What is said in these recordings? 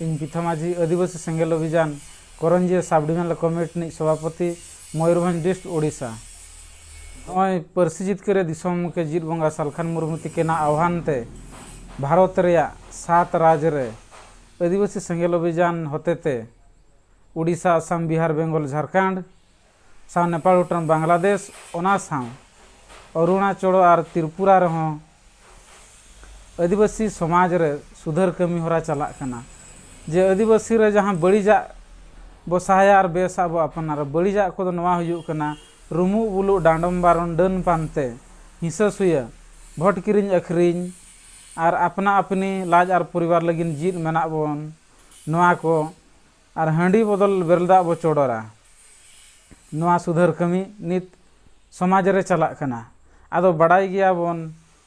इन पिथा माझी आदिवासी सेंगेल अभियान Karanjia sub divisional committee सभापति मयूरभंज डिस्ट्रिक्ट ओडिशा नय पार्सी जितकर दिसम के जीत बंगा सालखान मुर्मू तिकेना आह्वान ते भारत रेया 7 राज्य रे आदिवासी सेंगेल अभियान होतेते उड़ीसा असम बिहार बेंगल झारखंड सा नेपाल भूटान बांग्लादेश ओना सा अरुणाचल और त्रिपुरा रहों आदिवासी समाज रे सुधर कमी होरा चला कना जे आदिवासी रे जहाँ बड़ीजा बो सहाया और बेसा बो अपनार बड़ीजा को नवा हुयुग कना रुमु बुलु डांडम बारन डन पानते हिंसा सुया भोट किरिंग अखरिंग और अपना अपनी लाज और परिवार लगिन जीत मेना बोन नवा को और हांडी बदल बेरलदा बो चोडरा नवा सुधर कमी नित समाज रे चला कना आदो बड़ाई गया बोन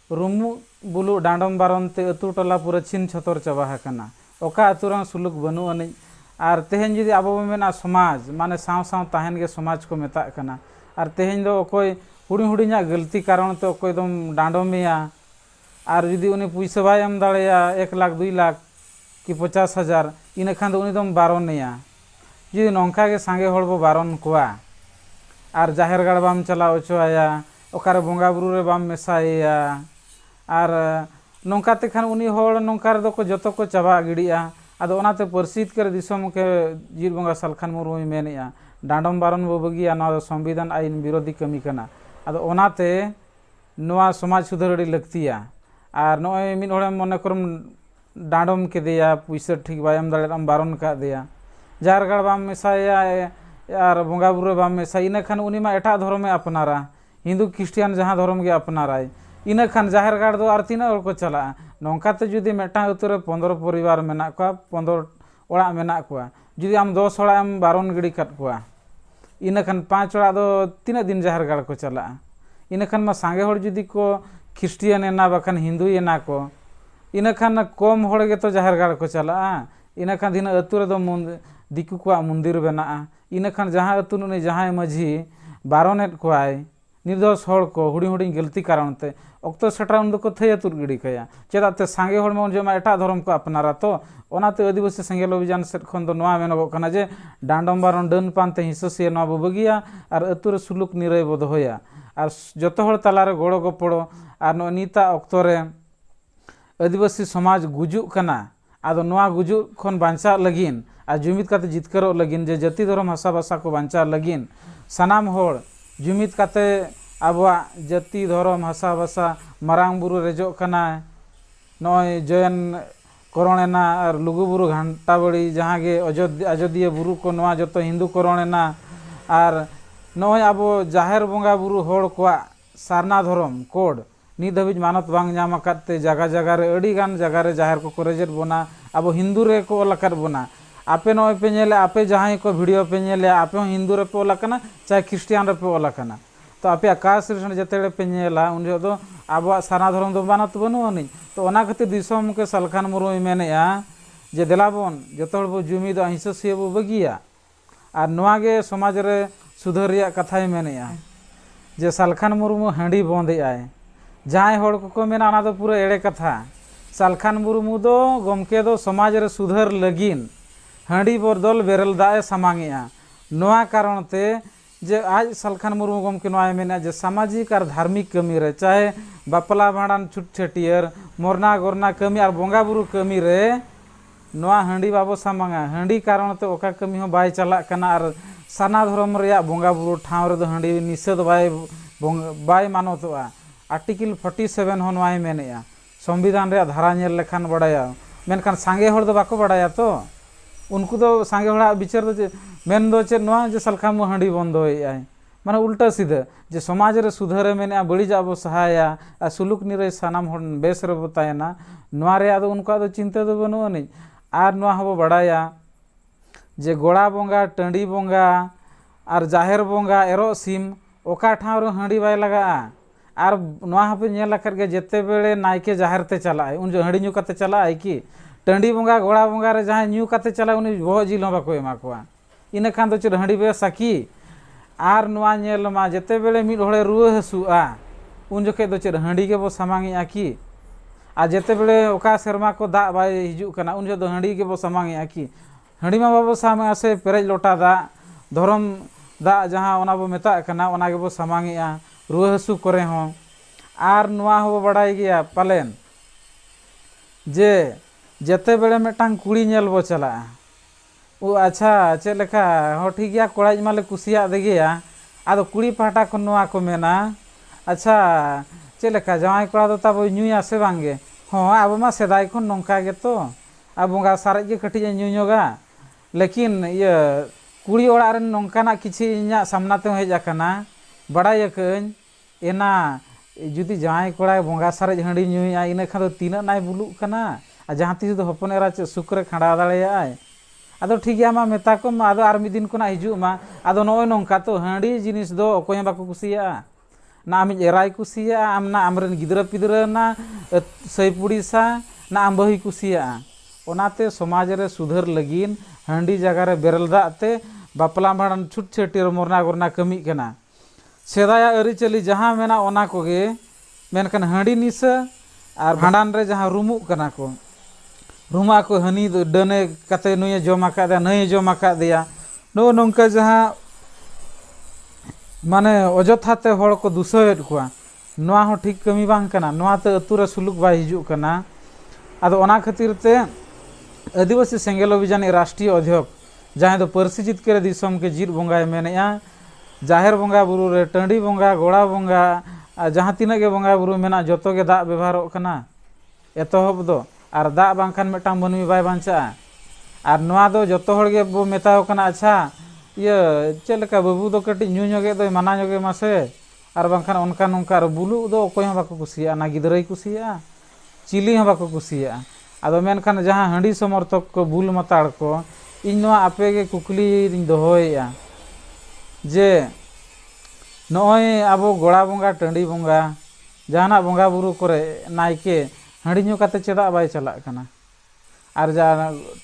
रुमु बुलु डांडम बारन ते अतु टोला पूरा छिन छतर चाबा कना ओका अतुरंग सुलुक बनु अनि और तेहेन जुदी आबो मेना समाज माने साव साव ताहेन गे समाज को मेता कना और तेहेन दो कोई हुडी हुडीना गलती कारण तो कोई दम डांडमिया और जुदी उनी पैसा बाय एम दाड़ेया 1 लाख 2 लाख कि 50,000 इन खान उनी दम बारनिया जुदी नौका के सांगे हड़ बो बारन कोआ और जाहेर गाड़ बाम चला ओचोया ओकारे बोंगा बुरु रे बाम मेसाया और नौका ते खान उनी हड़ नौका रे दो को जतो को चाबा गिड़िया आदो ओनाते परसित कर दिसम के जीत बंगा सालखान मुर्मू मेनिया डांडम बारन बो बगिया ना संविधान आईन विरोधी कमी कना आदो ओनाते नोआ समाज सुधर अड़ी लगतिया और नय मिद हड़े मने करम डांडम के दिया पैसा ठीक बायम दाड़ेम बारन का दिया जार गाड़ बाम मेसाया और बोंगा बुरु बाम मेसा इन खान उनी मा एटा धर्म अपनारा हिंदू क्रिश्चियन जहाँ धर्म के अपनाराय इन खान जाहेर गाड़ दो और तीना को चला नौकाते जुदी मेटा उतरे 15 परिवार मेना को 15 ओड़ा मेना को जुदी आम 10 ओड़ा एम बारन गिड़ी कट को इन खान 5 ओड़ा दो तीना दिन जाहेर गाड़ को चला इन खान मा सांगे हड़ जुदी को क्रिश्चियन एना बाखान हिंदू एना को इन खान कम हड़ गे तो जाहेर गाड़ को चला इन खान दिन अतु रे दो दिकु को मंदिर बना इन खान जहाँ अतु नुनी जहाँ माझी बारनेट कोआय निर्दोष हड़ को हुडी हुडी गलती कारण ते अक्तो सेटा उन को थे तुर गिड़ी कया चेदाते सांगे हड़ में जमा एटा धर्म को अपनारा तो ओनाते आदिवासी सेंगेल अभियान सेट खन दो नवा मेनगो कना जे डांडम बारन डन पानते हिंससिया नवा बो बगिया और अतु रे सुलुक निरय बो दोया और जतो हड़ तलारे गोड़ो गपड़ो और नो नीता अक्तो रे आदिवासी समाज गुजु कना आदो नवा गुजु खन बांचा लगिन और जुमित काते जितकरो लगिन जे जाति धर्म भाषा भाषा को बांचा लगिन सनाम हड़ जुमित काते आबवा जाति धर्म भाषा भाषा मारांग बुरु रेजो कना नय जयन करणेना और लुगु बुरु घंटा बड़ी जहाँ गे अयोध्या बुरु को नवा जतो हिंदू करणेना और नय आबो जाहेर बोंगा बुरु हड़ को सारना धर्म कोड नित धाबिज मानत बांग नाम आकाते जगह जगह रे अड़ी गान जगह रे जाहेर को कोरेजेट बोना आबो हिंदू रे को लकर बोना आपे नय पे नेले आपे जहाँ को वीडियो पे नेले आपे हिंदू रे पे ओलाकना चाहे क्रिश्चियन रे पे ओलाकना तो आपे आकाश रे जते पे नेला उन जो दो आबो सारना धर्म दो मानत बनु अनि तो ओना खातिर दिसम के सालखान मुर्मू मेनेया जे देलाबन जतो हड़ बो जुमिद अहिंसा से बो बगिया और नवा गे समाज रे सुधर रिया कथाय मेनेया जे सालखान मुर्मू हांडी बंदे आए जहाँ हड़ को मेना ना दो पूरा एड़े कथा सालखान मुर्मू दो गमके दो समाज रे सुधर लगिन हांडी बदल बेरल दाए सामांगेआ नवा कारण ते जे आज सालखान मुर्मू गमके नवा मेना जे सामाजिक और धार्मिक कमी रे चाहे बापला भाड़ान छुट छटियर मोरना गोरना कमी और बोंगा बुरु कमी रे नवा हांडी बाबो सामांगा हांडी कारण ते ओका कमी हो बाय चला कना और साना धर्म रेया बोंगा बुरु ठाव रे दो हांडी निषेध बाय मानतोआ आर्टिकल 47 हो नवा मेनेया संविधान रे धारा नेल लेखान बड़ाया मेनखान सांगे हड़ दो बाको बड़ाया तो उनको तो सांगे हड़ा विचार दो मेन दो चे नवा जे सालखान मुर्मू हांडी बंदो आए माने उल्टा सीधा जे समाज रे सुधरे मेने बड़ी जाबो सहाया आ सुलुक निरय सानाम हड़ बेस रे बतायना नवा रे आदो उनको आदो चिंता दो बनु अनि आर नवा हबो बड़ाया जे गोड़ा बोंगा टंडी बोंगा और जाहेर बोंगा एरो सिम ओका ठाव रे हांडी बाय लगा और नवा हबे नेल आकर के जते बेले नायके जाहेर ते चलाए उन जो हांडी न्यू कते चलाए कि टंडी बोंगा गोड़ा बोंगा रे जहाँ न्यू काते चला उनी बहुत जिल बाको एमा कोआ इन खान तो चेर हांडी बेसा की आर नवा नेल मा जते बेले मिड हड़े रुआ हसुआ उन जोखे दो चेर हांडी के बो सामांगेआ कि आ जेते बेले ओका सेरमा को दाग बाय हिजुग कना उन जो हांडी के बो सामांगेआ कि हांडी मा बाबो सामांगे से पेरेज लोटा दाग धरम दाग जहाँ ओना बो मेता कना ओना के बो सामांगेआ रुआ हसु करे हो आर नुआ हो बड़ाई गया पालेन जे जेते बेले मेटांग कुड़ी नेल बो चला ओ अच्छा चे लेखा हो ठीक गया कोड़ा माले कुसिया देगिया आदो कुड़ी पाटा को नुआ को मेना अच्छा चे लेखा जवाई कोड़ा दो तब न्यूया से बांगे हाँ अब मा सेदाय खन नोंका गे तो अब बोंगा सारे के कटी न्यूगा लेकिन ये कुड़ी ओड़ा रेन नोंकाना किछि इन्या सामना ते हेज आकना बड़ाय कन एना जुदी जवाई कोड़ा बोंगा सारे हांडी न्यूया इना खादो तीना नाय बुलुक कना आ जहां तिस दो हपन एरा सुकरे खड़ा दाड़ेयाय आदो ठीक गया मा मेता को मा आदो आर मिद दिन कोना हिजु मा आदो नोय नोंका तो हांडी जिनिस दो अकोय बाको कुसिया ना आम एराय कुसिया आम ना आमरेन गिदरा पिदरा ना सईपुड़ीसा ना आम बही कुसिया ओनाते समाज रे सुधर लगिन हांडी जगह रे बेरल दाते बापला भाड़न छुट छेटिर मोरना गोरना कमी कना सेदाया अरिचली जहाँ मेना ओना कोगे मेनखान हांडी निसा आर भांडान रे जहाँ रुमु कना को रुमा को हनी डने कते नुये जमा का दे नय जमा का दिया नो नोंका जहाँ माने अजथाते हड़ को दुसोयेद कोआ नोआ हो ठीक कमी बांग कना नोआ ते अतु रे सुलुक बाय हिजुक कना आदो ओना खातिर ते आदिवासी सेंगेल अभियान राष्ट्रीय अध्यक्ष जहाँ दो पारसी जितकेर दिसम के जीत बोंगाय मेनेया जाहेर बोंगा बुरु रे टंडी बोंगा गोड़ा बोंगा जहाँ तीना के बोंगा बुरु मेना जतो के दाग व्यवहारों कना एतहब दो आर दाग बांखान मेटांग मनमी बाय बांचा आर नोआ दो जतो हड़ गे बो मेताओ कना अच्छा ये चेलका बाबू दो कटी न्यू ñoगे दो माना ñoगे मासे आर बांखान उनका नोंका आर बुलु दो अकोय हम बाको कुसिया ना गिदराई कुसिया चिली हम बाको कुसिया आदो मेनखान जहाँ हांडी समर्थक को बुल मताड़ को इन नोआ आपे गे कुकली दोहोया जे नोय आबो गोड़ा बोंगा टंडी बोंगा जहाना बोंगा बुरु करे नायके हांडी ᱧᱩ काते चेदा बाय चला कना आर जा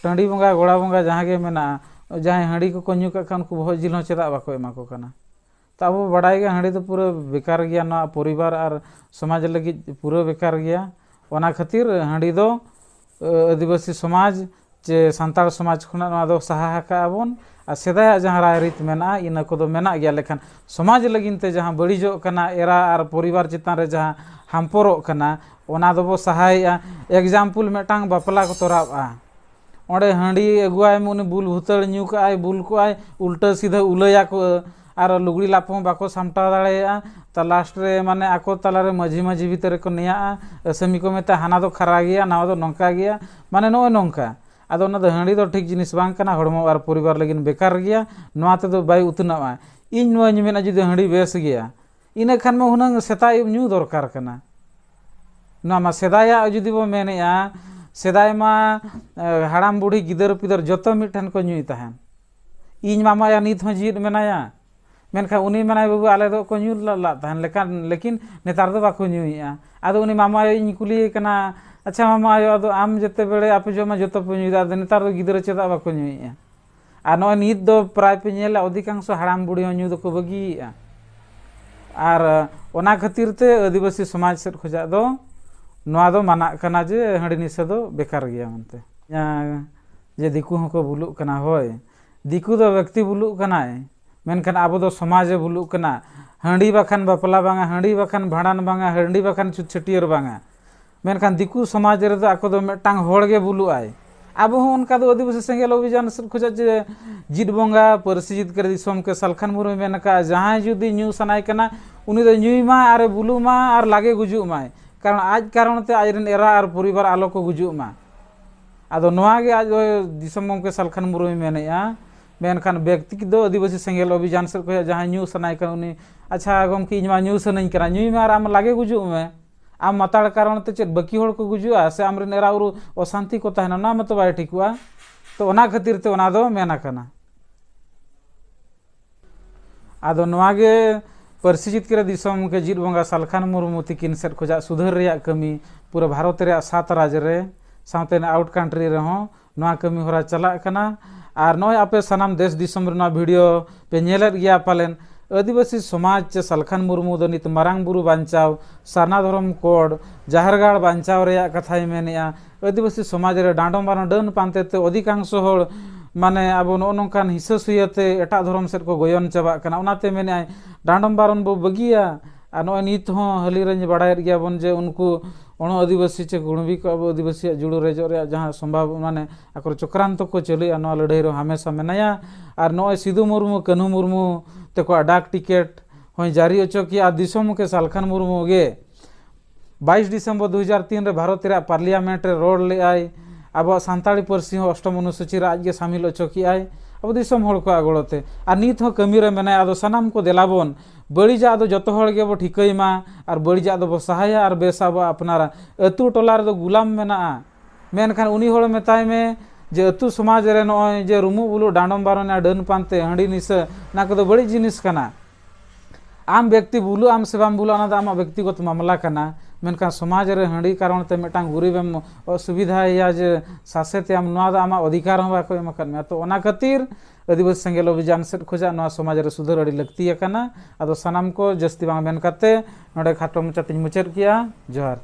टंडी बोंगा गोड़ा बोंगा जहाँ गे मेना जहाँ हांडी को ᱧᱩ का खान को बहुत जिल चेदा बाको एमा को कना तो अब बड़ाई गे हांडी तो पूरा बेकार गया ना परिवार आर समाज लगी पूरा बेकार गया ओना खातिर हांडी दो आदिवासी समाज चे सांताल समाज खुना ना दो सहा हका आबोन आ सेदाय जहाँ राय रीत मेना इना को दो मेना गया लेकिन समाज लगिन ते जहाँ बड़ीजो कना एरा आर परिवार चितान रे जहाँ हामपरो कना ओना दो बो सहायया एग्जाम्पल मेटांग बापला को तोराबा ओंडे हांडी अगुआय मुनि बुल भुतड़ ᱧᱩ काय बुल को आय उल्टा सीधा उलया को आर लुगड़ी लापो बाको सामटा दाड़ेया ता लास्ट रे माने आको तला रे माझी माझी भीतर को निया असमी को मेता हाना दो खरा गया ना दो नोंका गया माने नो नोंका आदो ना दो हांडी दो ठीक जिनिस बांग कना हड़मो आर परिवार लगिन बेकार गया नोआ ते दो बाय उतनावा इन नोआ ᱧᱩᱢेना जुदि हांडी बेस गया इने खान में हुनंग सेताय ᱧᱩ दरकार कना ना मा सेदाया जुदि बो मेनेया सेदाय मा हाड़ाम बुढ़ी गिदर पिदर जतो मिठन को ᱧᱩᱭ ताहन इन मामाया नित हो जीत मेनाया मेनखा उनी मेनाय बाबू आले दो को ᱧᱩ ला ताहन लेकिन नेतार दो बाको ᱧᱩᱭया आदो उनी मामाया इन कुली कना अच्छा मामाया आदो आम जते बेले आपे जमा जतो पे ᱧᱩᱭदा आदो नेतार दो गिदर चेदा बाको ᱧᱩᱭया आ नो नित दो प्राय पे नेला अधिकांश हाड़ाम बुढ़ी हो ᱧᱩ दो को बगिया आर ओना खातिर ते आदिवासी समाज सेट खोजा दो नोआ दो माना कना जे हांडी निसा दो बेकार गया मनते जे दिकु हको बुलुक कना होय दिकु दो व्यक्ति बुलुक कना मेनखान आबो दो समाज बुलुक कना हांडी बाखान बापला बांगा हांडी बाखान भाड़ान बांगा हांडी बाखान छुट छटियर बांगा मेनखान दिकु समाज रे दो आको दो मेटांग होड़ गे बुलु आय आबो हो उनका दो आदिवासी सेंगेल अभियान से खोजा जे जित बोंगा पारसी जित कर दिसोम के सालखान मुरु मेनका जहां जुदी ᱧᱩ सनाय कना उनी दो ᱧᱩᱭ मा आर बुलु मा आर लागे गुजु माय कारण आज कारण ते आज रेन एरा आर परिवार आलो को गुजु मा आदो नोआ गे आज दिसम के सालखान मुरु मेनेया मेनखान व्यक्ति दो आदिवासी सेंगेल अभियान से को जहां ᱧᱩ सनाय कना उनी अच्छा गमकी इमा ᱧᱩ सनई कना ᱧᱩᱭ मा आर आम लागे गुजु में आम माताड़ कारण ते चेद बकी होड़ को गुजुआ से आमरे नेरा उरु अशांति को तहना ना मत बाय ठिकुआ तो ओना खातिर ते ओना दो मेना कना आदो नोआ गे पारसी जितकेर दिसम के जीत बोंगा सालखान मुर्मू तिकिन सेट खोजा सुधर रेया कमी पूरा भारत रे 7 राज्य रे साउते आउट कंट्री रे हो नोआ कमी होरा चला कना आर नोय आपे सनाम देश दिसम रे ना वीडियो पे नेलेत गया पालेन आदिवासी समाज चे सलखान मुर्मू दो नित मारांग बुरु बांचाव सारना धर्म कोड जाहरगाड़ बांचाव रेया कथाय मेनेआ आदिवासी समाज रे डांडम बारन डन पानते ते अधिकांश होड़ माने अब नोनकान हिस्सा सुयते एटा धर्म सेट को गोयन चाबा कना ओनाते मेनेआ डांडम बारन बो बगिया आ नो नित हो हली रे बाड़ायर गया बन जे उनको अण आदिवासी चे गुणबी को अब आदिवासी जुड़ो रेजो रे जहां संभव माने आकर चक्रांत को चले नो लड़ाई रो हमेशा मेनाया और नो सिधु मुर्मू कन्हू मुर्मू तेको डाक टिकेट हो जारी अचो किया दिसोम के सालखान मुर्मू गे 22 डिसेम्बर 2003 रे भारत रे पार्लियामेंट रे रोड ले आई अब सानताड़ी पार्सी हो अष्टम अनुसूची रे आज गे शामिल अचो किया अब दिसोम होड़ को आगोड़ते आ नित हो कमी रे मेना आदो सनाम को देलाबन बड़ीजा दो जतो होड़ गे बो ठिकैमा और बड़ीजा दो बो सहाया और बेसा बो अपनारा अतु टोला रे दो गुलाम मेना मेनखान उनी होड़ मेताय में जे अतु समाज रे नय जे रुमु बुलु डांडम बारन डन पानते हंडी निसे ना को दो बड़ी जिनिस कना आम व्यक्ति बुलु आम से बाम बुलु ना आम व्यक्तिगत मामला कना मेनखान समाज रे हंडी कारण ते मेटांग गुरीबेम असुविधा या जे सासेते आम नोआ दा आमा अधिकार हो बाको एम करमे तो ओना खातिर आदिवासी सेंगेल अभियान सेट खोजा नोआ समाज रे सुधार अड़ी लगती कना आदो सनाम को जस्ती बांग मेन करते नोडे खाटो मुचातिन मुचेर किया जोहार।